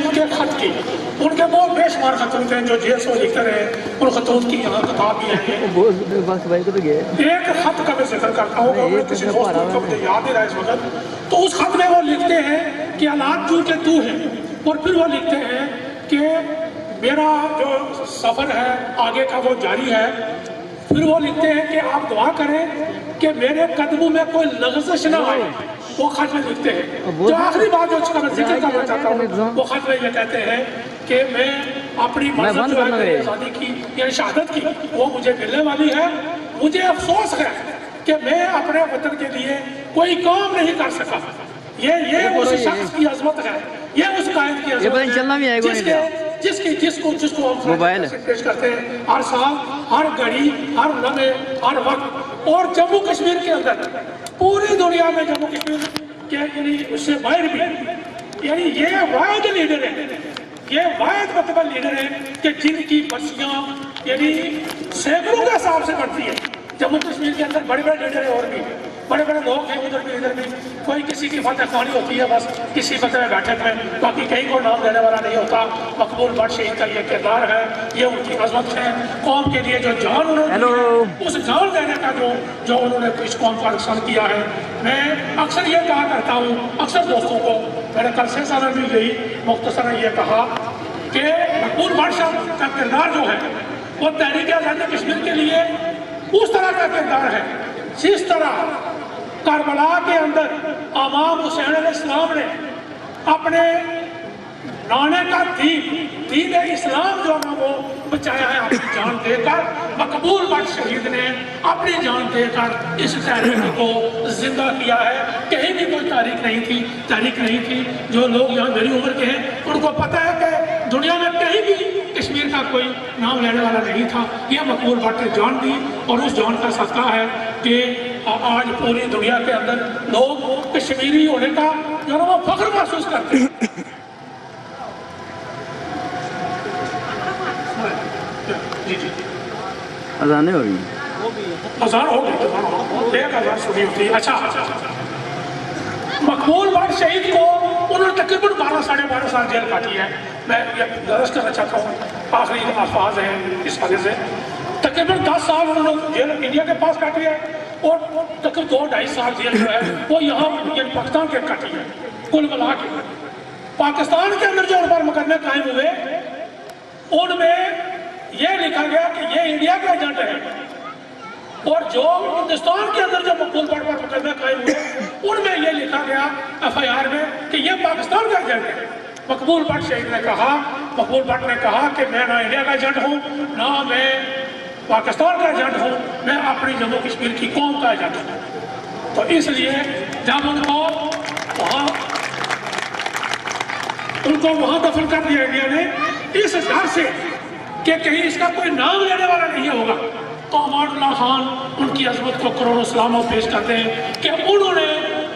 ان کے خط کی، ان کے بہت بے شمار خطوط ہیں جو جیل سے لکھتے رہے، ان خطوط کی یہاں کتاب بھی ہے۔ ایک خط کا میں ذکر کرتا ہوں کہ کسی دوست کو مجھے یاد نہیں رہا اس وقت، تو اس خط میں وہ لکھتے ہیں کہ حالات جو کہ تو ہے، اور پھر وہ لکھتے ہیں کہ میرا جو سفر ہے آگے کا وہ جاری ہے۔ پھر وہ لکھتے ہیں کہ آپ دعا کریں کہ میرے قدموں میں کوئی لغزش نہ آئے، وہ خط میں لکھتے ہیں۔ جو آخری بات جو اس کا میں ذکر کرنا چاہتا ہوں، وہ خط میں یہ کہتے ہیں کہ میں اپنی منزل جو ہے آزادی کی یا شہادت کی وہ مجھے ملنے والی ہے، مجھے افسوس ہے کہ میں اپنے وطن کے لیے کوئی کام نہیں کر سکا۔ یہ اس شخص کی عظمت ہے، یہ اس قائد کی عظمت ہے جس کو ہم پیش کرتے ہیں ہر سال، ہر گھڑی، ہر لمحے، ہر وقت۔ اور جموں کشمیر کے اندر پوری دنیا میں جموں کشمیر کے یعنی اس سے باہر بھی یعنی یہ واحد لیڈر ہے، یہ واحد مطلب لیڈر ہے کہ جن کی برسیاں یعنی سینکڑوں کے حساب سے بڑھتی ہے۔ جموں کشمیر کے اندر بڑے بڑے لیڈر ہیں اور بھی بڑے بڑے لوگ ہیں ادھر بھی ادھر بھی، کوئی کسی کی فتح خوانی ہوتی ہے بس کسی فتح بیٹھک میں، باقی کہیں کو نام دینے والا نہیں ہوتا۔ مقبول بٹ شہید کا یہ کردار ہے، یہ ان کی عظمت ہے، قوم کے لیے جو جان انہوں نے اس جان دینے کا جو انہوں نے اس قوم کا نقصان کیا ہے۔ میں اکثر یہ کہا کرتا ہوں اکثر دوستوں کو، میں نے کل سے سالہ بھی گئی مختصراً یہ کہا کہ مقبول بٹ شاہ کا کردار جو ہے وہ تحریک آزادی کشمیر کے لیے اس طرح کا کردار ہے جس طرح کربلا کے اندر امام حسین علیہ السلام نے اپنے نانے کا دین اسلام جو ہے وہ بچایا ہے اپنی جان دے کر، مقبول بٹ شہید نے اپنی جان دے کر اس تحریک کو زندہ کیا ہے۔ کہیں بھی کوئی تاریخ نہیں تھی۔ جو لوگ یہاں میری عمر کے ہیں ان کو پتہ ہے کہ دنیا میں کہیں بھی کشمیر کا کوئی نام لینے والا نہیں تھا، یہ مقبول بٹ نے جان دی، اور اس جان کا صدقہ ہے کہ آج پوری دنیا کے اندر لوگ کشمیری ہونے کا جو ہے وہ فخر محسوس کرتے ہیں۔ اذان ہو گئی، اذان ہو گئی، ایک اذان سنی ہوتی ہے۔ اچھا، مقبول بٹ شہید کو انہوں نے تقریباً 12 ساڑھے 12 سال جیل کاٹی ہے۔ میں یہ درس کرنا چاہتا ہوں، آخری الفاظ ہیں اس وجہ سے، تقریباً 10 سال انہوں نے جیل انڈیا کے پاس کاٹی ہے، اور تقریباً 2-2.5 سال جیل جو ہے وہ یہاں یعنی پاکستان کے کاٹی ہے۔ کل ملا کے پاکستان کے اندر جو ان پر مقدمے قائم ہوئے ان میں یہ لکھا گیا کہ یہ انڈیا کا ایجنٹ ہے، اور جو ہندوستان کے اندر جو مقبول بٹ پر مقدمے قائم ہوئے ان میں یہ لکھا گیا FIR میں کہ یہ پاکستان کا ایجنٹ ہے۔ مقبول بٹ شہید نے کہا، مقبول بٹ نے کہا کہ میں نہ انڈیا کا ایجنٹ ہوں نہ میں پاکستان کا ایجنٹ ہوں، میں اپنی جموں کشمیر کی قوم کا ایجنٹ ہوں۔ تو اس لیے جب ان کو وہاں دفن کر دیا انڈیا نے اس ڈر سے کہ کہیں اس کا کوئی نام لینے والا نہیں ہوگا، تو امان اللہ خان ان کی عظمت کو کروڑوں سلاموں پیش کرتے ہیں کہ انہوں نے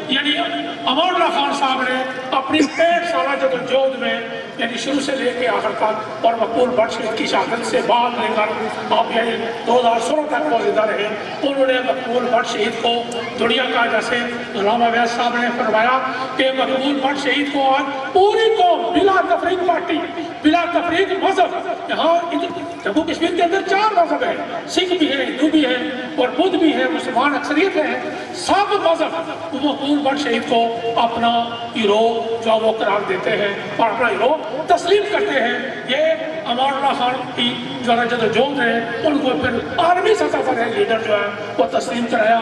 یعنی امان اللہ خان صاحب نے اپنی 65 سالہ جدوجہد میں یعنی شروع سے لے کے آخر تک، اور مقبول بٹ شہید کی شہادت سے بعد لے کر آپ یعنی 2016 تک وہ زندہ رہے، انہوں نے مقبول بٹ شہید کو دنیا کا جیسے علامہ ویس صاحب نے فرمایا کہ مقبول بٹ شہید کو آج پوری قوم بلا تفریق پارٹی بلا تفریق مذہب، یہاں جموں کشمیر کے اندر 4 مذہب ہیں، سکھ بھی ہیں، ہندو بھی ہیں اور بدھ بھی ہیں، مسلمان اکثریت ہیں، سب مذہب مقبول بٹ شہید کو اپنا ہیرو جو وہ قرار دیتے ہیں اور اپنا ہیرو تسلیم کرتے ہیں۔ یہ امان اللہ خان کی جو جدوجہد ہے ان کو پھر عالمی سطح پر لیڈر جو ہے وہ تسلیم کرایا۔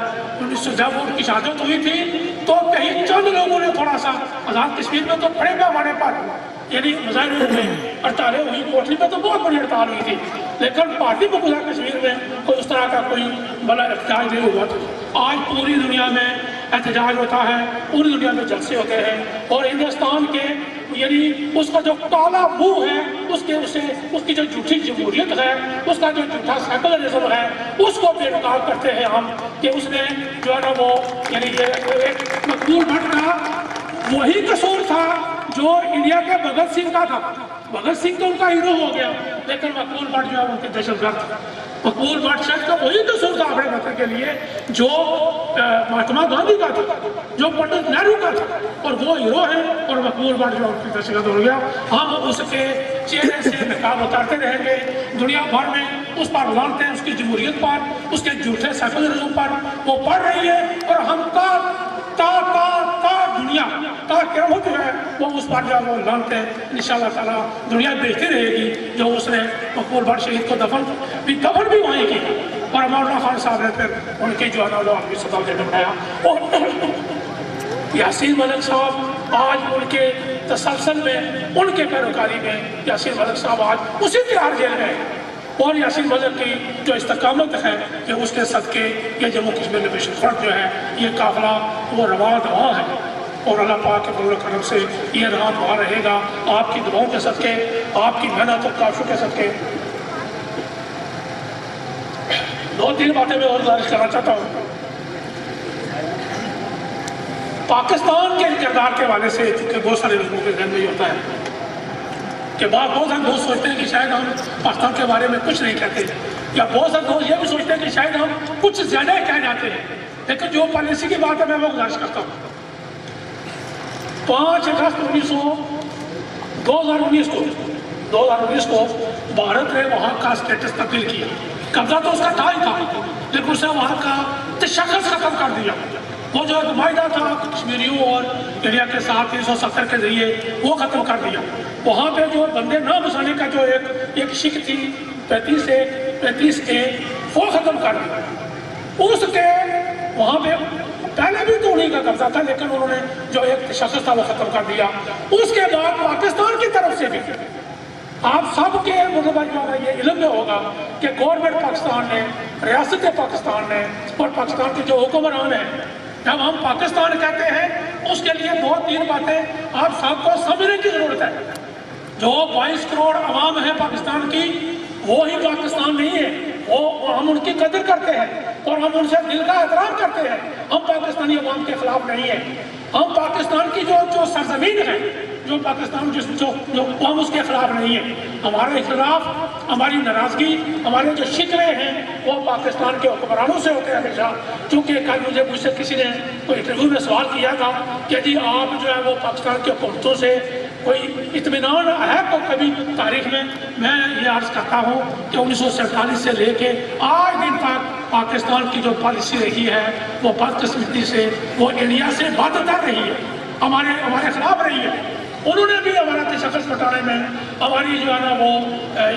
جب ان کی شہادت ہوئی تھی تو کہیں چند لوگوں نے تھوڑا سا آزاد کشمیر میں تو بڑے پیمانے پر یعنی مظاہرے ہوئے، ہڑتالیں ہوئی، کوٹلی میں تو بہت بڑی ہڑتال ہوئی تھی، لیکن پارٹی کو گزار کشمیر میں کوئی اس طرح کا کوئی بڑا احتجاج نہیں ہوا تھا۔ آج پوری دنیا میں احتجاج ہوتا ہے، پوری دنیا میں جلسے ہوتے ہیں، اور ہندوستان کے یعنی اس کا جو کالا منہ ہے اس کی جو جھوٹی جمہوریت ہے، اس کا جو جھوٹا سیکولرزم ہے، اس کو بے نقاب کرتے ہیں ہم کہ اس نے جو ہے نا وہ یعنی یہ مقبول بٹ کا وہی قصور تھا जो इंडिया के भगत सिंह का था, भगत सिंह तो उनका हीरो हो गया, लेकिन मकबूल भट्ट जो है उनके दहशतगर्द था। मकबूल भट्ट शायद का वही कसूर था अपने वतन के लिए जो महात्मा गांधी का था, जो पंडित नेहरू का था, और वो हीरो है और मकबूल भट्ट जो उनकी दहशतगर्द हो गया। हम उसके चेहरे से नकाब उतारते रहेंगे, दुनिया भर में उस पर लानते हैं, उसकी जमहूरियत पर, उसके झूठे सेकुलरिज्म पर वो पढ़ रही है, और हम दुनिया क़यामत है वो उस पर जो वो लानते हैं। इंशाअल्लाह ताला दुनिया देखती रहेगी जो उसने मकबूल भट्ट शहीद को दफन भी वहीं की, और मौलाना खान साहब ने फिर उनकी जो है ना आखिरी सदा से बनाया। और यासीन मलिक साहब आज उनके तसलसल में, उनके पैरोकारी में यासीन मलिक साहब आज उसी तिहाड़ जेल में है, और यासीन मलिक की जो इस्तकामत है कि उसके सदके ये जम्मू कश्मीर लिबरेशन फ्रंट जो है ये काफिला वो रवा दवा है, और अल्लाह पाक के फज़ल करम से ये रहा दवा रहेगा आपकी दुआओं के सदके, आपकी मेहनत और काशों के सदके। 2-3 बातें मैं और गुजारिश करना चाहता हूँ। पाकिस्तान के किरदार के हवाले से चूँकि बहुत सारे लोगों के जहन में ये होता है कि बहुत सारे दोस्त सोचते हैं कि शायद हम पाकिस्तान के बारे में कुछ नहीं कहते, या बहुत सारे दोस्त ये भी सोचते हैं कि शायद हम कुछ ज़्यादा कह जाते हैं, लेकिन जो पॉलिसी की बात है मैं वो गुजारिश करता हूँ। 5 अगस्त 2019 को भारत ने वहाँ का स्टेटस तब्दील किया। कब्जा तो उसका था ही था, लेकिन उसने वहाँ का तशख़्ख़ुस खत्म कर दिया। वो जो मायदा था कश्मीरियों और इंडिया के साथ 370 के जरिए वो ख़त्म कर दिया। वहाँ पे जो बंदे न बसाने का जो एक शिक थी 35A वो ख़त्म कर दिया। उसके वहाँ पे पहले भी तो उन्हीं का कब्जा था, लेकिन उन्होंने जो एक तशख़्ख़ुस था वो ख़त्म कर दिया। उसके बाद पाकिस्तान की तरफ से भी आप सबके मतलब ये इल्म में होगा कि गवर्नमेंट पाकिस्तान ने, रियासत पाकिस्तान ने और पाकिस्तान के जो हुक्मरान हैं, जब हम पाकिस्तान कहते हैं उसके लिए 2-3 बातें आप सबको समझने की ज़रूरत है। जो 22 करोड़ आवाम है पाकिस्तान की, वो ही पाकिस्तान नहीं है, वो हम उनकी कदर करते हैं और हम उनसे दिल का एहतराम करते हैं। हम पाकिस्तानी अवाम के खिलाफ नहीं है, हम पाकिस्तान की जो सरजमीन है, जो पाकिस्तान जो हम उसके खिलाफ नहीं है। हमारे खिलाफ हमारी नाराज़गी, हमारे जो शिकवे हैं वो पाकिस्तान के हुक्मरानों से होते हैं हमेशा। चूँकि कल मुझसे किसी ने कोई इंटरव्यू में सवाल किया था कि जी आप जो है वो पाकिस्तान के हुकूमतों से कोई इत्मीनान है तो कभी तारीख में। मैं ये अर्ज़ करता हूँ कि 1947 से लेके आज दिन तक पाकिस्तान की जो पॉलिसी रही है वो बदकिस्मती से वो इंडिया से बदतर रही है, हमारे खिलाफ रही है। उन्होंने भी हमारा तशख़्ख़ुस बताने में, हमारी जो है ना वो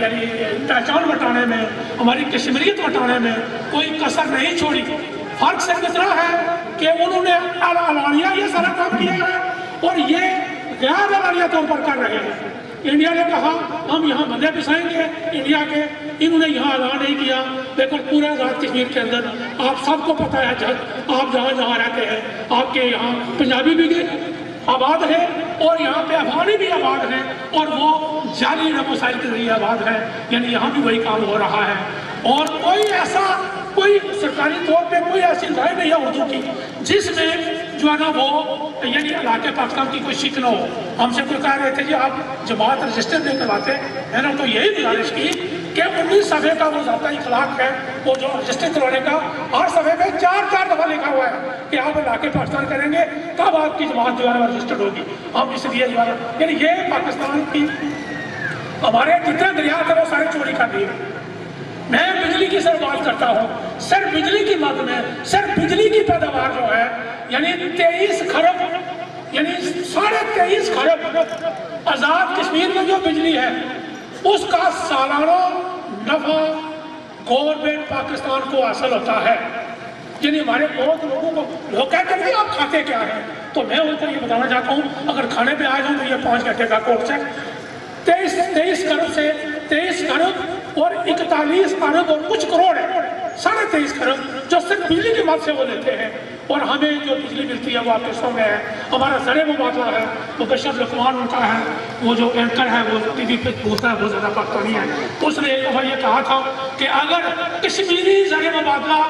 यानी पहचान बताने में, हमारी कश्मीरियत बताने में कोई कसर नहीं छोड़ी। फ़र्क सिर्फ इतना है कि उन्होंने अलानिया ये सारा काम किया है और ये गैर अलानिया तौर पर कर रहे हैं। इंडिया ने कहा हम यहाँ बंदे बसाएंगे इंडिया के, इन्होंने यहाँ ऐलान नहीं किया, लेकिन पूरे आज़ाद कश्मीर के अंदर आप सबको पता है, आप जहाँ रहते हैं आपके यहाँ पंजाबी भी आबाद है और यहाँ पे अफगानी भी आबाद है और वो जाली नमोसाइल के जरिए आबाद है, यानी यहाँ भी वही काम हो रहा है। और कोई सरकारी तौर पे कोई ऐसी राय नहीं है उर्दू की जिसमें जो है ना वो यानी इलाके पाकिस्तान की कोई शिक न हो। हमसे कोई कह रहे थे कि आप जमात रजिस्टर नहीं करवाते, मैंने तो यही गुजारिश की कि 19 सफ़े का वो ज़ाब्ता इखलाक है, वो जो रजिस्टर करवाने का हर सफ़े पे 4 दफ़ा लिखा हुआ है कि आप इलाके पाकिस्तान करेंगे तब आपकी जमात जो है रजिस्टर्ड होगी। हम इसलिए जो है यानी ये पाकिस्तान की हमारे जितने दरिया थे वो सारे चोरी कर दिए। मैं बिजली की सिर्फ बात करता हूँ, सिर्फ बिजली की मद में सिर्फ बिजली की पैदावार जो है यानी 23 खरब यानी 23.5 खरब आज़ाद कश्मीर में जो बिजली है उसका सालाना नफा गवर्नमेंट पाकिस्तान को हासिल होता है। यानी हमारे बहुत लोगों को लोग कहते हैं आप खाते क्या हैं, तो मैं उनको ये बताना चाहता हूँ अगर खाने पे आ जाऊँ तो ये 5 घंटे का कोर्स है। 23 खरब से 23 खरब और 41 अरब और कुछ करोड़ है, 23.5 खरब जो सिर्फ बिजली की मद से वो लेते हैं। और हमें जो बिजली मिलती है वो आपके सामने है। हमारा ज़र मुबादला है वो बशर लुकमान उनका है, वो जो एंकर है वो टीवी पे बोलता है, बहुत ज़्यादा पाकिस्तानी है। उसने एक दफ़ा ये कहा था कि अगर कश्मीरी ज़र मुबादला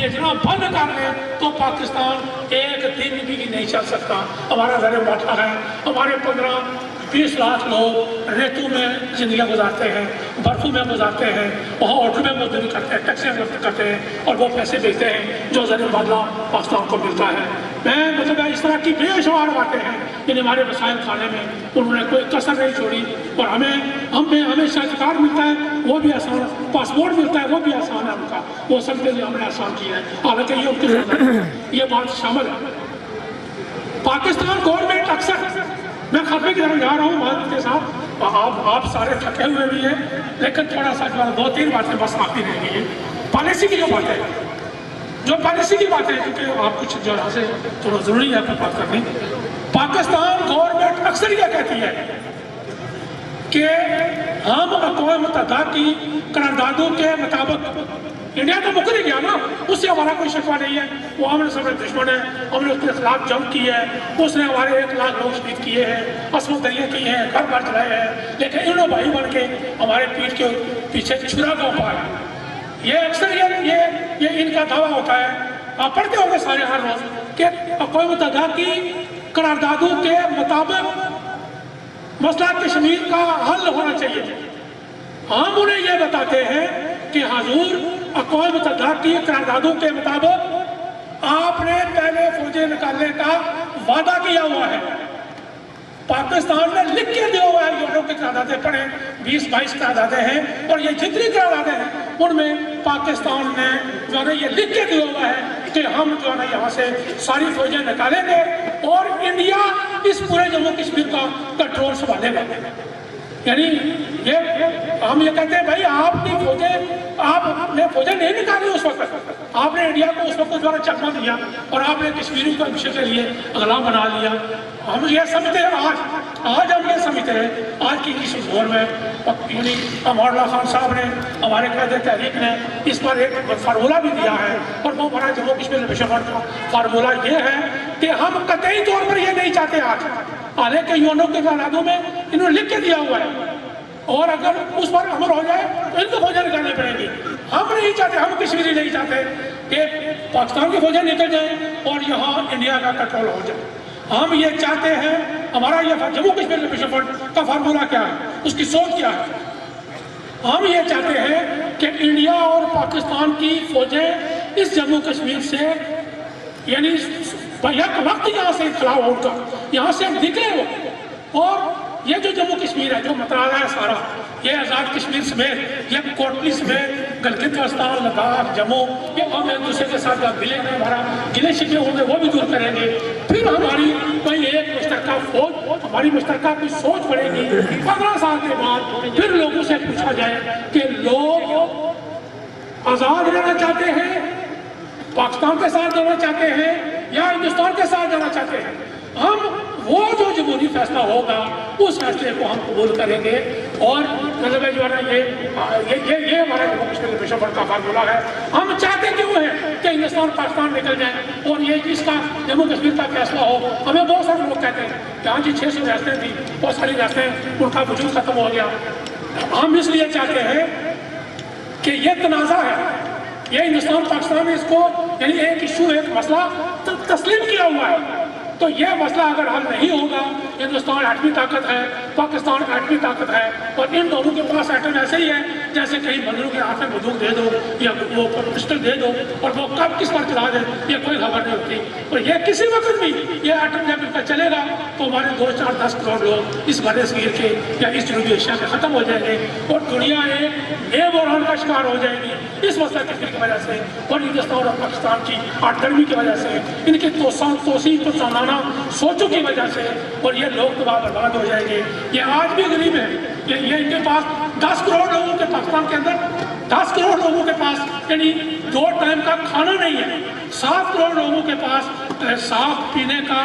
भेजना बंद कर दें तो पाकिस्तान एक दिन भी नहीं चल सकता। हमारा ज़र बैठा है, हमारे 15-20 लाख लोग रेतों में जिंदगी गुजारते हैं, बर्फों में गुजारते हैं, वहाँ ऑटो में मजदूरी करते हैं, टैक्सियाँ करते हैं और वो पैसे भेजते हैं जो ज़र बदला पाकिस्तान को मिलता है। मैं मतलब इस तरह की बेशुमार बातें हैं जिन्हें हमारे वसाइल खाने में उन्होंने कोई कसर नहीं छोड़ी। और हमें हमेशा अधिकार मिलता है वो भी आसान, पासपोर्ट मिलता है वो भी आसान है उनका, वो सब के लिए हमने आसान किया है, हालांकि ये उनके ये बात शामिल है। पाकिस्तान गवर्नमेंट अक्सर, मैं खतरे की तरफ जा रहा हूँ बात के साथ, आप सारे थके हुए भी हैं, लेकिन थोड़ा सा 2-3 बातें बस आती रहेंगी। है पॉलिसी की जो बातें, जो पॉलिसी की बातें, क्योंकि आप कुछ जो से थोड़ा ज़रूरी है आपको बात करनी। पाकिस्तान गवर्नमेंट अक्सर यह कहती है कि हम अक़वाम मुत्तहिदा की करारदादों के मुताबिक, इंडिया तो मुकर ही गया ना, उससे हमारा कोई शिकवा नहीं है, वो हमने सब दुश्मन है, हमने उसके खिलाफ जंग की है, उसने हमारे 1 लाख लोग शहीद किए हैं, असमत दरिया किए हैं, घर घर चलाए हैं, लेकिन इन्होंने भाई बन के हमारे पीठ के पीछे छुरा का पाया। ये अक्सर ये इनका दावा होता है, आप पढ़ते होंगे सारे हर रोज कि अक़वाम मुत्तहिदा की करारदादों के मुताबिक मसला कश्मीर का हल होना चाहिए। हम उन्हें ये बताते हैं कि हुजूर अक़वाम मुत्तहिदा की करारदादों के मुताबिक आपने पहले फौजें निकालने का वादा किया हुआ है, पाकिस्तान ने लिख के दिया हुआ है, यूरो की करारदादें पढ़े 20-22 करारदादें हैं, और ये जितनी करारदादें हैं उनमें पाकिस्तान ने जो है ये लिख के दिया हुआ है कि हम जो है यहाँ से सारी फौजें निकालेंगे और इंडिया इस पूरे जम्मू कश्मीर का कंट्रोल संभालेगा। यानी ये हम ये कहते हैं भाई आपने फौजें नहीं निकाली उस वक्त, आपने इंडिया को उस वक्त द्वारा चकमा दिया और आपने कश्मीरियों को हमेशा के लिए अगला बना लिया। हम ये समझते हैं आज हम ये समझते हैं आज की इस दौर में, यानी अमानुल्लाह खान साहब ने, हमारे क़यादत तहरीक ने इस पर एक फार्मूला भी दिया है, और वो हमारा जम्मू कश्मीर मिशन का फार्मूला ये है कि हम कतई तौर पर ये नहीं चाहते आज, हालांकि यूएनओ के करारदादों में इन्होंने लिख के दिया हुआ है, और अगर उस पर अमल हो जाए तो इनको फौजें निकालनी पड़ेगी। हम नहीं चाहते, हम कश्मीरी नहीं चाहते कि पाकिस्तान की फौजें निकल जाए और यहाँ इंडिया का कंट्रोल हो जाए। हम ये चाहते हैं, हमारा ये जम्मू कश्मीर लिबरेशन फ्रंट का फार्मूला क्या है, उसकी सोच क्या है, हम ये चाहते हैं कि इंडिया और पाकिस्तान की फौजें इस जम्मू कश्मीर से, यानी वक्त यहाँ से इख्तला हो उनका, यहाँ से निकले वो, और ये जो जम्मू कश्मीर है, जो मतराला है सारा, ये आज़ाद कश्मीर समेत, ये कोटली समेत, गलगित बल्तिस्तान, लद्दाख, जम्मू, ये हम एक दूसरे के साथ मिले हैं, हमारा गिले शिकवे होंगे वो भी दूर करेंगे, फिर हमारी कोई एक मुश्तरका फौज, हमारी मुश्तरका की सोच बढ़ेगी। 15 साल के बाद फिर लोगों से पूछा जाए कि लोग आज़ाद रहना चाहते हैं, पाकिस्तान के साथ जाना चाहते हैं या हिंदुस्तान के साथ जाना चाहते हैं, हम वो जो जमहूरी फैसला होगा उस फैसले को हम कबूल करेंगे। और मतलब जो है ना ये हमारा जम्मू कश्मीर लिबरेशन फ्रंट का फार्मूला है। हम चाहते क्यों है कि हिंदुस्तान पाकिस्तान निकल जाए और ये इसका जम्मू कश्मीर का फैसला हो। हमें बहुत सारे लोग कहते हैं कि हाँ जी 600 रियासतें थी, बहुत सारी रियासतें, उनका वजूद खत्म हो गया। हम इसलिए चाहते हैं कि ये तनाज़ा है, ये हिंदुस्तान पाकिस्तान ने इसको यानी एक इशू, एक मसला तस्लीम किया हुआ है, तो यह मसला अगर हल नहीं होगा, हिंदुस्तान एटमी ताकत है, पाकिस्तान एटमी ताकत है, और इन दोनों के पास एटम ऐसे ही है जैसे कहीं बंदरों के हाथ में बंदूक दे दो या वो पिस्टल दे दो और वो कब किस पर चला दे ये कोई खबर नहीं होती। और ये किसी वक्त भी ये एटम जब इनका चलेगा तो हमारे 2-4-10 करोड़ लोग इस बड़े सगीर के या इस जनूबी एशिया के ख़त्म हो जाएंगे और दुनिया एक बहरान का शिकार हो जाएगी इस मसला की वजह से, और हिंदुस्तान और पाकिस्तान की आटगर्मी की वजह से, इनकी तोसीन सोचों की वजह से, और ये लोग तबाह बर्बाद हो जाएंगे। ये आज भी गरीब है, ये इनके पास 10 करोड़ लोगों के, पाकिस्तान के अंदर 10 करोड़ लोगों के पास यानी 2 टाइम का खाना नहीं है, 7 करोड़ लोगों के पास साफ पीने का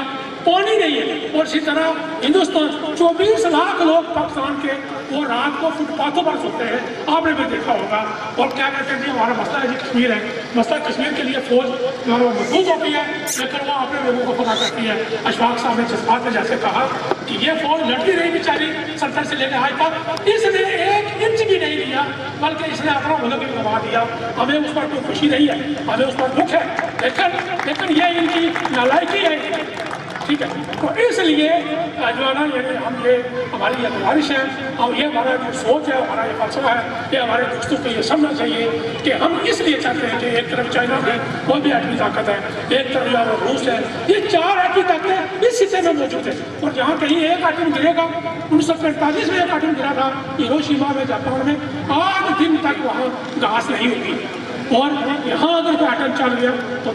पानी नहीं है। और इसी तरह हिंदुस्तान 24 लाख लोग पाकिस्तान के वो रात को फुटपाथों पर सोते हैं, आपने भी देखा होगा। और क्या कहते हैं, हमारा मसला है जी कश्मीर है, मसला कश्मीर के लिए फौज जो है वो मजबूत होती है, लेकिन वो अपने लोगों को पता करती है। अशफाक साहब ने जज्बात में जैसे कहा कि ये फौज लड़ती रही बेचारी 70 से लेकर आज तक, इसने 1 इंच भी नहीं लिया, बल्कि इसने अपना मुल्क भी गंवा दिया। हमें उस पर कोई खुशी नहीं है, हमें उस पर दुख है, लेकिन ये इनकी नालायकी है, ठीक है। तो इसलिए जो है ना, यानी हम ये हमारी ये गुजारिश है, और ये हमारा जो सोच है, हमारा ये फलसफा है, ये हमारे दोस्तों को ये समझना चाहिए कि हम इसलिए चाहते हैं कि एक तरफ चाइना है, वो भी एटमी ताकत है, एक तरफ जो रूस है, ये 4 एटमी ताकतें इस हिस्से में मौजूद है। और जहाँ कहीं एक एटम गिरेगा, 1945 में एक एटम गिरा था हिरोशिमा में, जापान में, आज दिन तक वहाँ घास नहीं होगी। और यहाँ अगर कोई एटम चल गया तो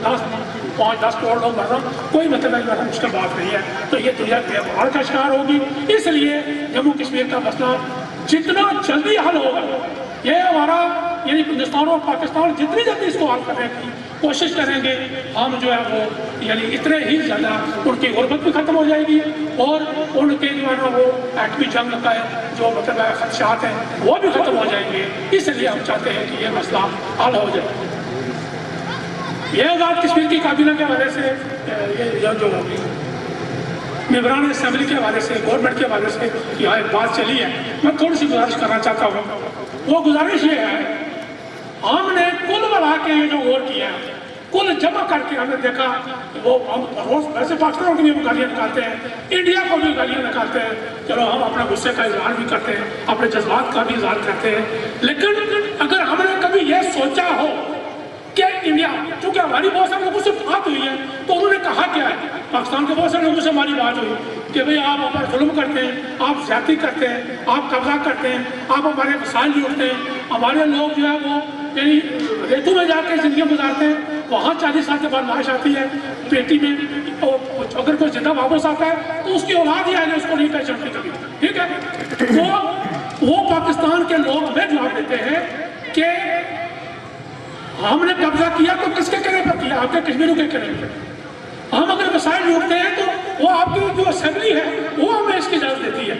5-10 करोड़ लोग मर रहा, कोई मतलब नहीं, मुश्किल बात नहीं है। तो ये दुनिया बेमार का शिकार होगी। इसलिए जम्मू कश्मीर का मसला जितना जल्दी हल होगा, ये हमारा यानी हिंदुस्तान और पाकिस्तान जितनी जल्दी इसको हल करने की कोशिश करेंगे, हम जो है वो यानी इतने ही ज़्यादा उनकी गुर्बत भी ख़त्म हो जाएगी, और उनके जो है ना वो एटमी जंग का जो मतलब खदशात हैं वो भी ख़त्म हो जाएंगे। इसलिए हम चाहते हैं कि ये मसला हल हो जाए। ये आज़ाद कश्मीर की काबीना के हवाले से, ये जो मेंबरान असेंबली के हवाले से, गवर्नमेंट के हवाले से यहाँ एक बात चली है, मैं थोड़ी सी गुजारिश करना चाहता हूँ। वो गुजारिश ये है, हमने कुल मिला के ये जो गौर किया है, कुल जमा करके हमने देखा, वो हम रोज वैसे पाकिस्तान को भी गालियाँ निकालते हैं, इंडिया को भी गालियाँ निकालते हैं, चलो हम अपने गुस्से का इजहार भी करते हैं, अपने जज्बात का भी इजहार करते हैं। लेकिन अगर हमने कभी ये सोचा हो कि इंडिया, क्योंकि हमारी बहुत सारे लोगों से बात हुई है, तो उन्होंने कहा क्या है, पाकिस्तान के बहुत सारे लोगों से हमारी बात हुई कि भाई आप हमारे जुल्म करते हैं, आप ज्यादती करते हैं, आप कब्जा करते हैं, आप हमारे वसाइल लूटते हैं, हमारे लोग जो है वो यानी रेतों में जाकर जिंदगी गुजारते हैं, वहाँ 40 साल के बाद लाश आती है पेटी में, और अगर कोई जिंदा वापस आता है तो उसकी औलाद ही आएगी, उसको नहीं पहचानती कभी, ठीक है। तो वो पाकिस्तान के लोग हमें जवाब देते हैं कि हमने कब्जा किया तो किसके कहने पर किया, आपके कश्मीरियों के कहने पर। हम अगर वसाइल लूटते हैं तो वो आपकी जो असेंबली है वो हमें इसकी इजाजत देती है।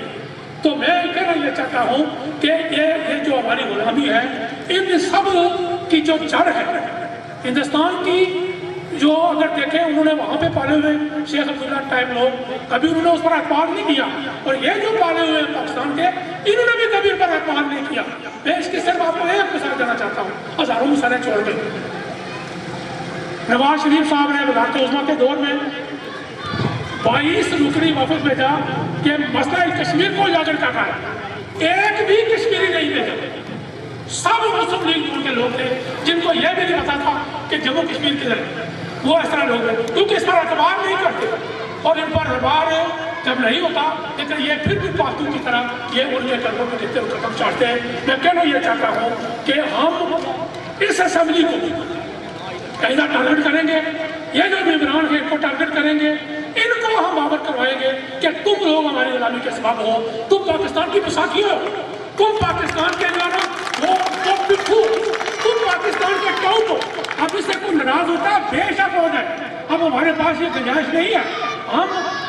तो मैं कहना ये चाहता हूँ कि ये जो हमारी गुलामी है, इन सब की जो जड़ है हिंदुस्तान की, जो अगर देखें उन्होंने वहाँ पे पाले हुए शेख अब्दुल्ला टाइप लोग, कभी उन्होंने उस पर एतबार नहीं किया, और ये जो पाले हुए पाकिस्तान के, इन्होंने भी कभी पर एतबार नहीं किया। मैं इसकी सिर्फ आपको एक मिसाल देना चाहता हूँ, हजारों मिसालें छोड़ दें। नवाज शरीफ साहब ने वज़ारत उज़्मा के दौर में 22 रुकनी वापस भेजा कि मसला कश्मीर को उजागर करना है, एक भी कश्मीरी नहीं भेजा। सब मुस्लिम लीग के लोग थे जिनको यह भी नहीं पता था कि जम्मू कश्मीर किधर है, वो इस तरह लोग हैं, क्योंकि इस पर एतबार नहीं करते, और इन पर एतबार जब नहीं होता, लेकिन ये फिर भी पालतू की तरह ये उनके कदमों में कितने कदम चाहते हैं। मैं कहना ये चाहता हूँ कि हम इस असेंबली को कहीं ना टारगेट करेंगे, ये जो मेंबरान है इनको टारगेट करेंगे, इनको हम बाबर करवाएंगे कि तुम लोग हमारी गुलामी के सबब हो, तुम पाकिस्तान की बैसाखी हो, तुम पाकिस्तान के द्वारा वो पिट्ठू, तुम पाकिस्तान के टाउट हो। अब इससे कोई नाराज होता है, बेशक हो जाए, अब हमारे पास ये गुंजाइश नहीं है। हम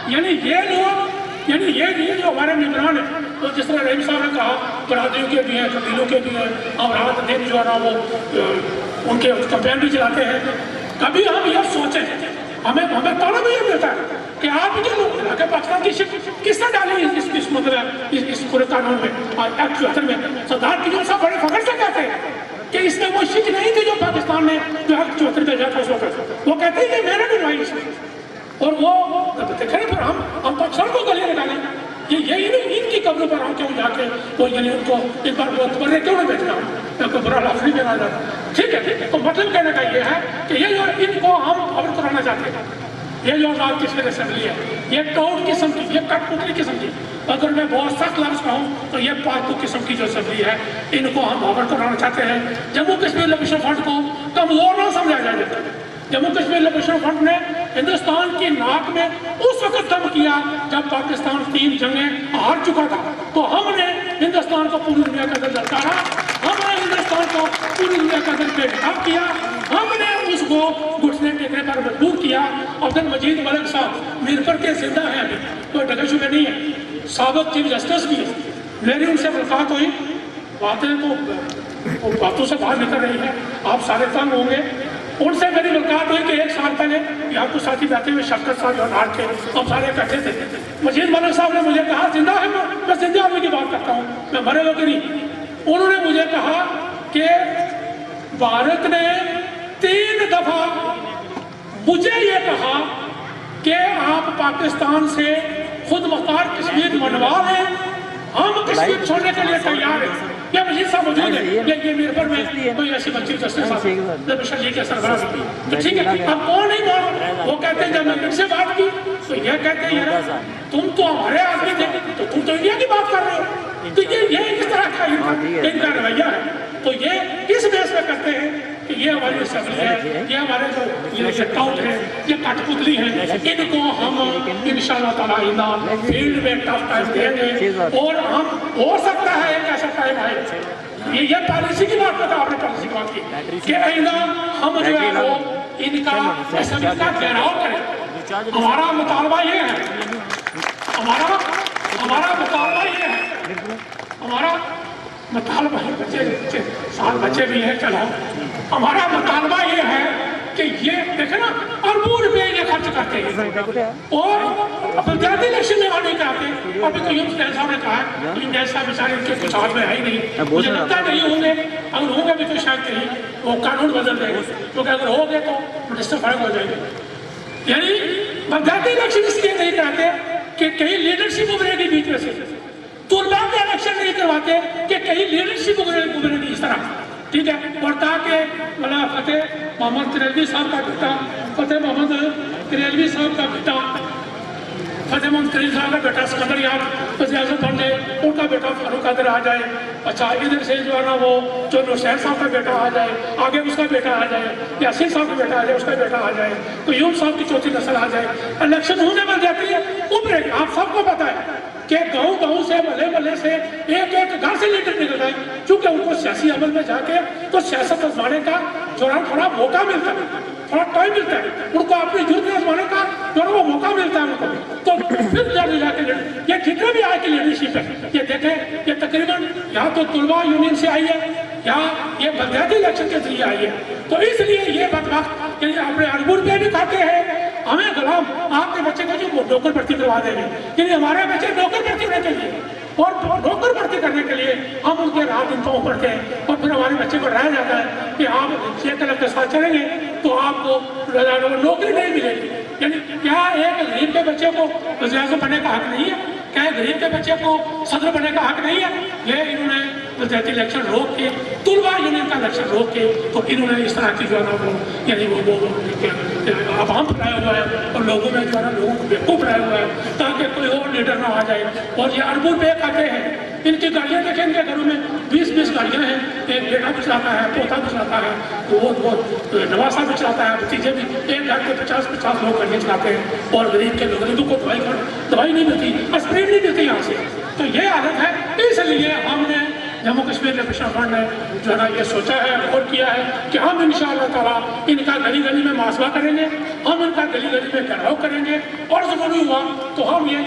यानी ये लोग, यानी ये नहीं जो हमारे मेंबरान है, तो जिस तरह रहीम साहब ने कहा, बरादरियों के भी हैं, कबीलों के भी हैं, हम रात दिन जो है ना वो उनके कैंपेन भी चलाते हैं। कभी हम ये सोचें, हमें ताना भी ये मिलता है कि आप ये लोग पाकिस्तान की शिक किसने डाली इस मतलब इस पूरे कानून में, एक्ट 74 में। सरदार की जो सब बड़े फखर से कहते हैं कि इसमें वो शिक नहीं थी जो पाकिस्तान ने जो एक्ट 74 भेजा था उस वक्त, वो कहते हैं कि मैंने बनवाई इसमें, और वो देखें फिर हम पाकिस्तान को गले निकालें, ये नहीं इनकी कब्रों पर हम क्यों जाके वो यानी उनको एक बार वो बर्रे क्यों नहीं भेजना, कोई बुरा लफ्ज़ नहीं देना जाता, ठीक है। तो मतलब कहने का ये है कि ये जो इनको हम खबर कराना चाहते हैं, ये जो आज़ाद कश्मीर असेंबली है, ये टोट किस्म की, ये कठपुतली किस्म की, अगर मैं बहुत सख्त लफ्ज़ कहूँ तो ये पालतू किस्म की जो असेंबली है, इनको हम खबर कराना चाहते हैं। जम्मू कश्मीर लिबरेशन फ्रंट को कमज़ोर ना समझा जाए। जम्मू कश्मीर लिबरेशन फ्रंट ने हिंदुस्तान की नाक में उस वक्त दम किया जब पाकिस्तान 3 जंगें हार चुका था, तो हमने हिंदुस्तान को पूरी दुनिया का दिल ललकारा, हमने हिंदुस्तान को पूरी दुनिया का दिल बेनकाब किया, हमने उसको घुटने टेकने पर مجبور کیا عبد المجید ملک صاحب میرپور کے زندہ ہیں ابھی، کوئی ڈگہ شبہ نہیں ہے، سابق چیف جسٹس بھی ہے، میری ان سے ملاقات ہوئی، باتیں تو باتوں سے باہر نکل رہی ہیں، آپ سارے تنگ ہوں گے۔ ان سے میری ملاقات ہوئی کہ 1 سال پہلے یہاں کچھ ساتھی بیٹھے ہوئے شفقت صاحب جو نار کے ہم سارے اکٹھے تھے، مجید ملک صاحب نے مجھے کہا زندہ ہے، میں زندہ آدمی کی بات کرتا ہوں، میں مرے ہوئے کہ نہیں۔ انہوں نے مجھے کہا کہ بھارت نے 3 دفعہ مجھے یہ کہا کہ آپ پاکستان سے خود مختار کشمیر منوا لیں، ہم کشمیر چھوڑنے کے لیے تیار ہیں۔ یہ مجید صاحب موجود ہے، یہ میرپور میں کوئی ایسی بچی جسٹس صاحب جب شریف کے سربراہ کی، تو ٹھیک ہے اب کون نہیں بول، وہ کہتے ہیں جب میں ان سے بات کی تو یہ کہتے ہیں یار تم تو ہمارے آدمی تھے تو تم تو انڈیا کی بات کر رہے ہو، تو یہ اس طرح کا ان کا رویہ ہے۔ تو یہ اس بیس میں کرتے ہیں کہ یہ ہماری اسمبلی ہے، یہ ہمارے جو یہ ٹاؤٹ ہے، یہ کٹ پتلی ہیں، ان کو ہم انشاءاللہ تعالیٰ فیلڈ میں ٹف ٹائم دیں گے، اور ہم ہو سکتا ہے ایک ایسا ٹائم آئے، یہ پالیسی کی بات بتا، آپ نے پالیسی کی بات کی کہ آئندہ ہم جو ہے وہ ان کا اسمبلی کا گھیراؤ کریں۔ ہمارا مطالبہ یہ ہے، ہمارا مطالبہ یہ ہے، ہمارا مطالبہ بچے سال بچے بھی ہیں، چلو ہمارا مطالبہ یہ ہے کہ یہ دیکھیں نا اربوں روپے یہ خرچ کرتے ہیں اور پنچایتی الیکشن میں آنے کے آتے، ابھی تو یوم سٹیل صاحب نے کہا ہے کہ انڈیا صاحب بیچارے ان کے کچھ ہاتھ میں ہے ہی نہیں، مجھے لگتا نہیں ہوں گے، اگر ہوں گے بھی تو شاید کہیں وہ قانون بدل دیں گے، کیونکہ اگر ہو گے تو منسٹر فارغ ہو جائیں گے۔ یعنی پنچایتی الیکشن اس لیے نہیں کہتے کہ کہیں لیڈرشپ ابھرے گی بیچ میں سے، طلباء کے الیکشن نہیں کرواتے کہ کہیں لیڈرشپ ابھرے گی اس طرح، ٹھیک ہے، اور تاکہ مولانا فتح محمد کریلوی صاحب کا بیٹا، فتح محمد کریلوی صاحب کا بیٹا، فتح محمد کریلوی صاحب کا بیٹا سکندر یاد وزیر اعظم بن جائے، ان کا بیٹا فاروق قادر آ جائے، اچھا ادھر سے جو ہے نا وہ جو نوشین صاحب کا بیٹا آ جائے، آگے اس کا بیٹا آ جائے، یاسین صاحب کا بیٹا آ جائے، اس کا بیٹا آ جائے، قیوم صاحب کی چوتھی نسل آ جائے، الیکشن ہونے بن جاتی ہے، ابھرے گی۔ آپ سب کو پتا ہے کہ گاؤں سے محلے سے ایک گھر سے لیڈر نکل رہے ہیں، چونکہ ان کو سیاسی عمل میں جا کے تو سیاست آزمانے کا تھوڑا موقع ملتا ہے، تھوڑا ٹائم ملتا ہے، ان کو اپنی جرت آزمانے کا جو وہ موقع ملتا ہے ان کو، تو پھر جا کے یہ جتنے بھی آئے کی لیڈرشپ ہے، یہ دیکھیں یہ تقریباً یہاں تو طلباء یونین سے آئی ہے، یا یہ بلدیاتی الیکشن کے ذریعے آئی ہے، تو اس لیے یہ بدبخت یعنی اپنے اربوں روپے بھی کھاتے ہیں، ہمیں غلام آپ کے بچے کو جو نوکر بھرتی کروا دیں گے، یعنی ہمارے بچے نوکر بھرتی ہونے کے لیے، اور نوکر بھرتی کرنے کے لیے ہم ان کے رات ان کو پڑھتے ہیں، اور پھر ہمارے بچے کو ڈرایا جاتا ہے کہ آپ یہ کلب کے ساتھ چلیں گے تو آپ کو نوکری نہیں ملے گی۔ یعنی کیا ایک غریب کے بچے کو وزیر اعظم بننے کا حق نہیں ہے؟ کیا غریب کے بچے کو صدر بننے کا حق نہیں ہے؟ یہ انہوں نے پنچایتی الیکشن روک کے، طلباء یونین کا الیکشن روک کے، تو انہوں نے اس طرح کی جو ہے نا وہ یعنی وہ عوام بنایا ہوا ہے، اور لوگوں میں جو ہے نا لوگوں کو بیوقوف بنایا ہوا ہے تاکہ کوئی اور لیڈر نہ آ جائے، اور یہ اربوں روپے کھاتے ہیں۔ ان کی گاڑیاں دیکھیں، ان کے گھروں میں 20 گاڑیاں ہیں، ایک بیٹا بھی چلاتا ہے، پوتا بھی چلاتا ہے، وہ نواسا بھی چلاتا ہے، بھتیجے بھی، ایک گھر کے 50 لوگ گاڑیاں چلاتے ہیں، اور غریب کے غریبوں کو دوائی نہیں ملتی، اسپرین نہیں ملتی یہاں سے۔ تو یہ حالت ہے، اس لیے ہم نے جموں کشمیر لیبریشن فرنٹ نے جو ہے نا یہ سوچا ہے اور کیا ہے کہ ہم انشاءاللہ تعالیٰ ان کا گلی گلی میں محاسبہ کریں گے، ہم ان کا گلی گلی میں گھیراؤ کریں گے، اور ضروری ہوا تو ہم یہ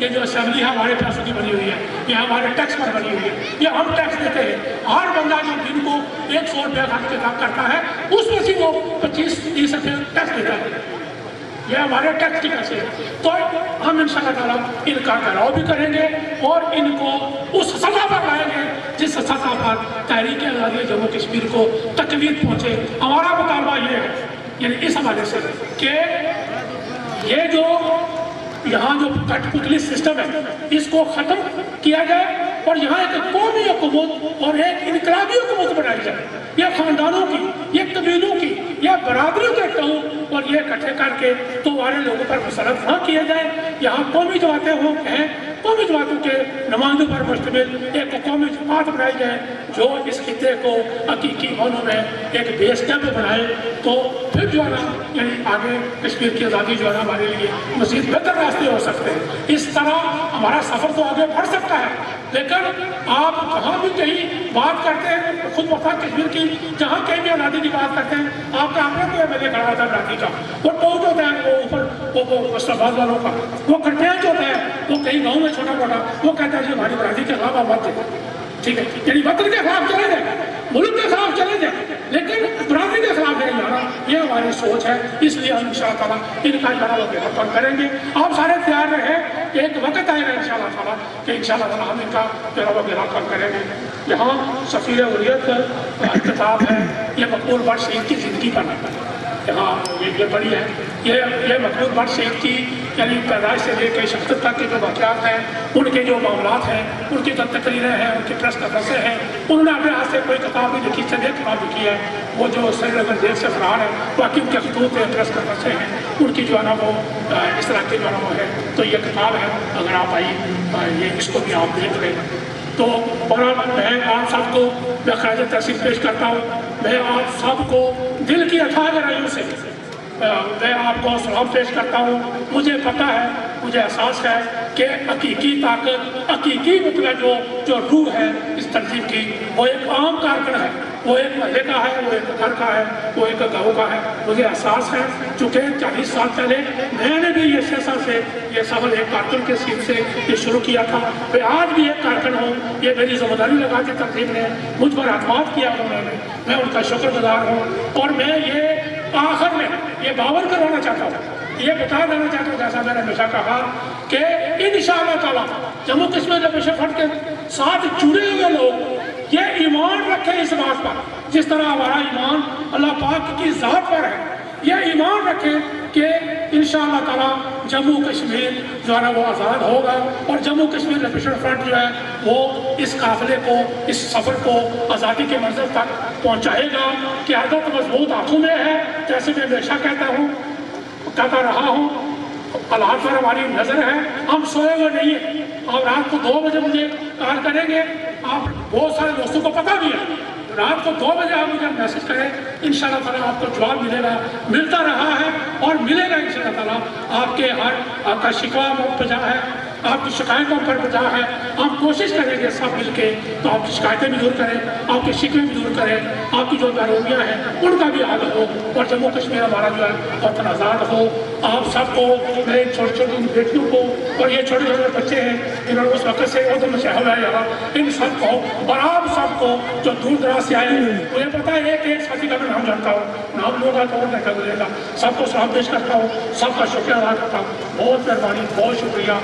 جو اسمبلی ہے ہمارے پیسوں کی بنی ہوئی ہے، یہ ہمارے ٹیکس پر بنی ہوئی ہے، یہ ہم ٹیکس دیتے ہیں، ہر بندہ جو دن کو 100 روپیہ خرچ کے کام کرتا ہے اس میں سے وہ 25-30 روپے ٹیکس دیتا ہے، یہ ہمارے ٹیکس کی پیسے ہیں۔ تو ہم انشاءاللہ تعالیٰ ان کا گھیراؤ بھی کریں گے اور ان کو اس سطح پر لائیں گے جس سطح پر تحریک آزادی جموں کشمیر کو تکلیف پہنچے۔ ہمارا مطالبہ یہ ہے یعنی اس حوالے سے کہ یہ جو یہاں جو کٹ پتلی سسٹم ہے اس کو ختم کیا جائے، اور یہاں ایک قومی حکومت اور ایک انقلابی حکومت بنائی جائے، یہ خاندانوں کی، یہ قبیلوں کی، یہ برادریوں کے ٹاؤن اور یہ اکٹھے کر کے تو ہمارے لوگوں پر مسلط نہ کیا جائے، یہاں قومی جماعتیں ہیں، कौमी जमातों के नुमाइंदों पर मुश्तमिल एक कौमी जमात बनाई जाए जो इस खिते को हकीकी मानों में एक बेस कैंप बनाए, तो फिर जो है ना यानी आगे कश्मीर की आज़ादी जो है ना हमारे लिए मज़ीद बेहतर रास्ते हो सकते हैं। इस तरह हमारा सफ़र तो आगे बढ़ सकता है, लेकिन आप जहाँ भी कहीं बात करते हैं, खुद वफा कश्मीर की जहाँ कहीं भी आज़ादी की बात करते हैं, आपका अपना कोई एमएलए खड़ा होता है बरादरी का, वो टोट होता है, वो ऊपर वो मुस्तफाद वालों का वो कंटेंट होता है, वो कहीं गाँव में छोटा मोटा वो कहता है जी हमारी बरादरी के खिलाफ आप मत दें, ठीक है, यानी वतन के खिलाफ चले जाए, मुल्क के खिलाफ चले जाए, लेकिन बरादरी के खिलाफ नहीं जाना, ये हमारी सोच है। इसलिए हम इंशाअल्लाह ताला इनका जनाब बेहतर करेंगे। आप सारे तैयार रहें, एक वक्त आएगा इंशाअल्लाह ताला कि इंशाअल्लाह ताला हम इनका जनाब बेहतर करेंगे। यहाँ सफ़ीर उलियत किताब है, ये मकबूल बख्श शहीद की ज़िंदगी पर है, यहाँ ये बड़ी है, ये मकबूल बख्श शहीद की यानी पैदाइश से लेकर शख्सियत तक के जो वाक़यात हैं, उनके जो मामलात हैं, उनकी जो तकरीरें हैं, उनके प्रेस कॉन्फ्रेंसें हैं, उन्होंने अपने हाथ से कोई किताब नहीं लिखी, चंद किताब लिखी है, वो जो सैयद जेल से फरार है, बाकी उनके खतूत हैं, प्रेस कॉन्फ्रेंसें हैं, उनकी जो है ना वो इस तरह की जो है ना वो है। तो ये किताब है, अगर आप आई ये इसको भी आप देख लें। तो बहरहाल मैं आप सबको मैं खराज तहसीन पेश करता हूँ, मैं आप सबको दिल की अथाह गहराइयों से मैं आपको सलाम पेश करता हूँ। मुझे पता है, मुझे एहसास है कि हकीकी ताकत, हकीकी मतलब जो रूह है इस तंजीम की, वो एक आम कारकुन है, वो एक महल्ले का है, वो एक घर का है, वो एक गाँव का है। मुझे एहसास है, चूँकि 40 साल पहले मैंने भी ये सिलसिला से ये सफर एक कारकुन के सीट से ये शुरू किया था, मैं आज भी एक कारकुन हूँ, ये मेरी जिम्मेदारी लगा के तंजीम ने मुझ पर एतमाद किया उन्होंने, मैं उनका शुक्रगुजार हूँ। और मैं ये आखिर में ये बावर करवाना चाहता हूँ, ये बता देना चाहता हूँ, जैसा मैंने हमेशा कहा कि इंशाअल्लाह ताला जम्मू कश्मीर लिबरेशन फ्रंट के साथ जुड़े हुए लोग ये ईमान रखें इस बात पर, जिस तरह हमारा ईमान अल्लाह पाक की ज़ात पर है, ये ईमान रखें कि इंशाअल्लाह ताला जम्मू कश्मीर जो है ना वो आज़ाद होगा, और जम्मू कश्मीर लिबरेशन फ्रंट जो है वो इस काफ़िले को, इस सफ़र को आज़ादी के मंजिल तक पहुँचाएगा। क़यादत मजबूत हाथों में है, जैसे मैं हमेशा कहता रहा हूँ, हालात पर हमारी नज़र है, हम सोए हुए नहीं है। और रात को 2 बजे मुझे कॉल करेंगे, आप बहुत सारे दोस्तों को पता भी है, रात को 2 बजे आप मुझे मैसेज करें, इंशाअल्लाह ताला आपको जवाब मिलेगा, मिलता रहा है और मिलेगा इंशाअल्लाह ताला। आपके आपका शिकवा बजा है, आपकी शिकायतों पर बजा है, हम कोशिश करेंगे सब मिलके, तो आपकी शिकायतें भी दूर करें, आपके शिकवे भी दूर करें, आपकी जो महरूमियाँ हैं उनका भी हल हो, और जम्मू कश्मीर हमारा जो है वतन आज़ाद हो। आप सबको, मेरे छोटी छोटी बेटियों को, और ये छोटे छोटे बच्चे हैं जिन्होंने उस वक्त से उधम शहर है यहाँ, इन सबको और आप सबको जो दूर दराज से आए, मुझे पता है एक साथी का मैं नाम जानता हूँ, नाम लूँगा तो और नहीं गुजरेगा। सबको सलाम पेश करता हूँ, सबका शुक्रिया अदा करता हूँ, बहुत मेहरबानी, बहुत शुक्रिया।